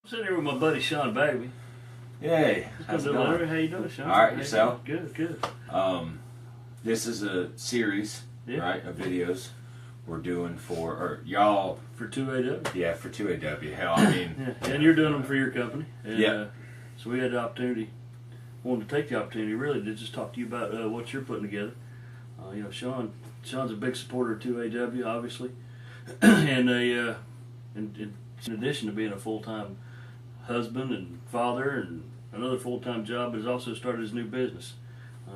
Sitting here with my buddy Sean Bagby. Yay! How's it going? How you doing, Sean? All right, yourself? Good, good. This is a series, Yeah. right, of videos we're doing for y'all. For 2AW. Yeah, for 2AW. Hell, I mean, Yeah, and you're doing them for your company. And, Yeah. So we had the opportunity, wanted to take the opportunity really to just talk to you about what you're putting together. Sean's a big supporter of 2AW, obviously, and in addition to being a full-time husband and father and another full-time job, has also started his new business.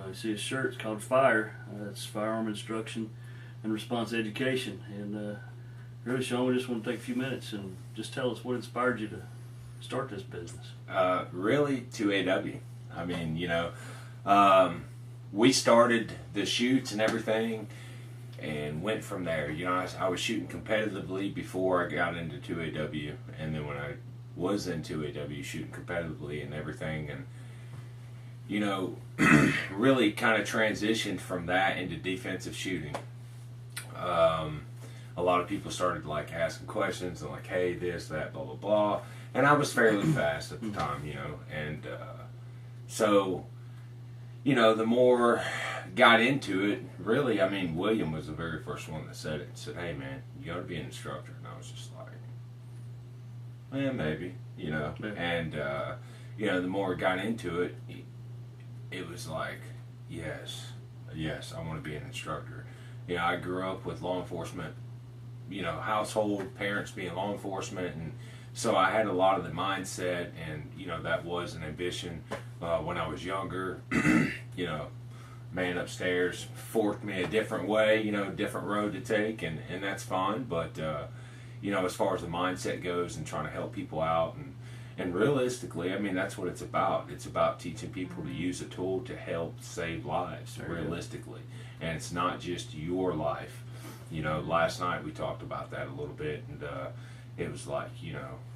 You see his shirt, it's called Fire. It's Firearm Instruction and Response Education. And really, Sean, we just want to take a few minutes and just tell us what inspired you to start this business. really 2AW. I mean, we started the shoots and everything and went from there. I was shooting competitively before I got into 2AW, and then when I was in 2AW shooting competitively and everything, and really kind of transitioned from that into defensive shooting. A lot of people started asking questions and hey, this, that, blah, blah, blah, and I was fairly fast at the time, and so the more got into it, really, I mean, William was the very first one that said it. Said, hey, man, you got to be an instructor. And I was just like, maybe, Yeah. And, the more I got into it, it was like, yes, I want to be an instructor. I grew up with law enforcement, household, parents being law enforcement, and so I had a lot of the mindset, and, that was an ambition when I was younger. Man upstairs forked me a different way, different road to take, and that's fine. But, as far as the mindset goes and trying to help people out, and realistically, I mean, that's what it's about. It's about teaching people to use a tool to help save lives, realistically. And it's not just your life. Last night we talked about that a little bit, and it was like,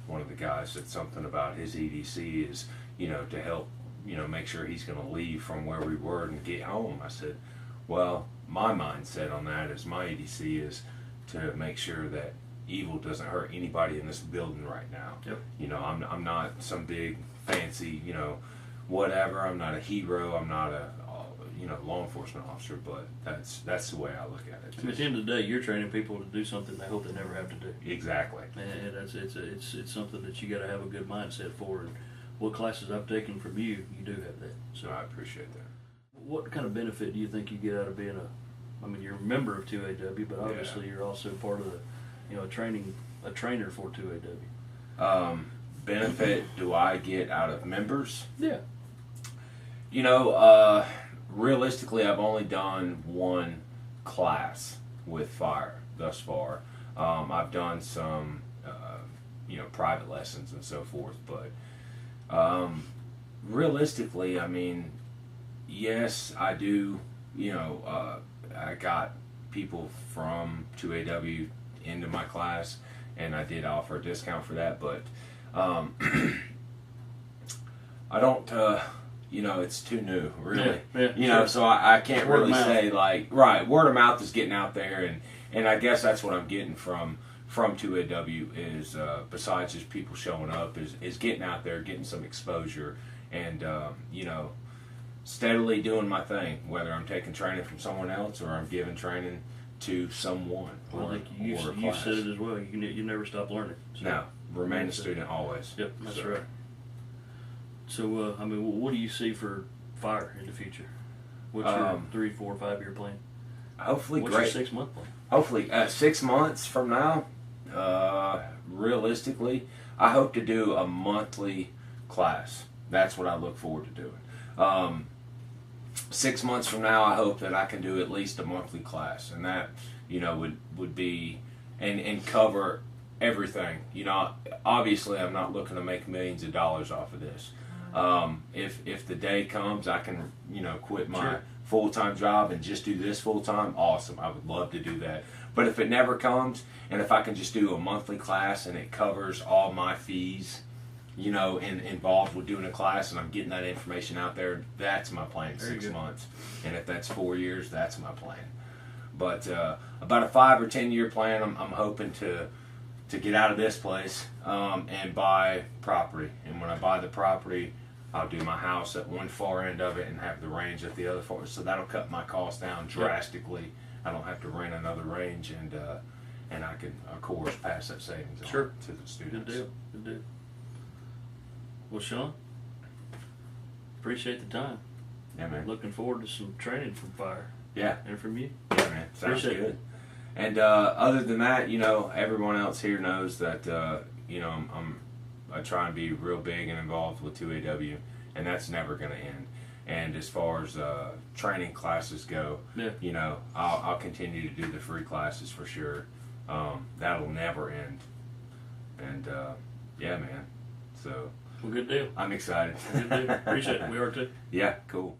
one of the guys said something about his EDC is, to help make sure he's going to leave from where we were and get home. I said, well, my mindset on that is my EDC is to make sure that evil doesn't hurt anybody in this building right now. Yep. I'm not some big fancy, whatever. I'm not a hero. I'm not a law enforcement officer, but that's the way I look at it. At the end of the day, you're training people to do something they hope they never have to do. Exactly. And it's something that you got to have a good mindset for. And what classes I've taken from you, you do have that. So I appreciate that. What kind of benefit do you think you get out of being you're a member of 2AW, but obviously you're also part of the, a trainer for 2AW. Benefit do I get out of members? Yeah. Realistically, I've only done one class with Fire thus far. I've done some, private lessons and so forth, but realistically, I mean, yes, I do. I got people from 2AW into my class, and I did offer a discount for that, but I don't. It's too new, really. Yeah, so I can't word really of say right. Word of mouth is getting out there, and I guess that's what I'm getting from 2AW is besides just people showing up is getting out there, getting some exposure, and steadily doing my thing. Whether I'm taking training from someone else or I'm giving training to someone. Well, I think you said it as well. You never stop learning. So. No, remain a student always. Yep, that's right. So, what do you see for Fire in the future? What's your 3, 4, 5 year plan? Hopefully, What's great. your 6 month plan? Hopefully, 6 months from now, realistically, I hope to do a monthly class. That's what I look forward to doing. 6 months from now, I hope that I can do at least a monthly class, and that would be and cover everything. Obviously, I'm not looking to make millions of dollars off of this. If the day comes, I can quit my full-time job and just do this full-time. Awesome, I would love to do that. But if it never comes, and if I can just do a monthly class and it covers all my fees, involved with doing a class, and I'm getting that information out there, that's my plan. 6 months, and if that's 4 years, that's my plan. But about a 5 or 10 year plan, I'm hoping to to get out of this place and buy property. And when I buy the property, I'll do my house at one far end of it and have the range at the other far. So that'll cut my cost down drastically. I don't have to rent another range, and I can, of course, pass that savings on Sure. to the students. Good deal. Good deal. Well, Sean, appreciate the time. Yeah, man. Looking forward to some training from Fire Yeah. and from you. Yeah, man. Sounds Appreciate good. it. And other than that, you know, everyone else here knows that, you know, I try and be real big and involved with 2AW, and that's never going to end. And as far as training classes go, Yeah. you know, I'll continue to do the free classes for sure. That'll never end. And yeah, man. So Well, good deal. I'm excited. Good deal. Appreciate it. We are too. Yeah, cool.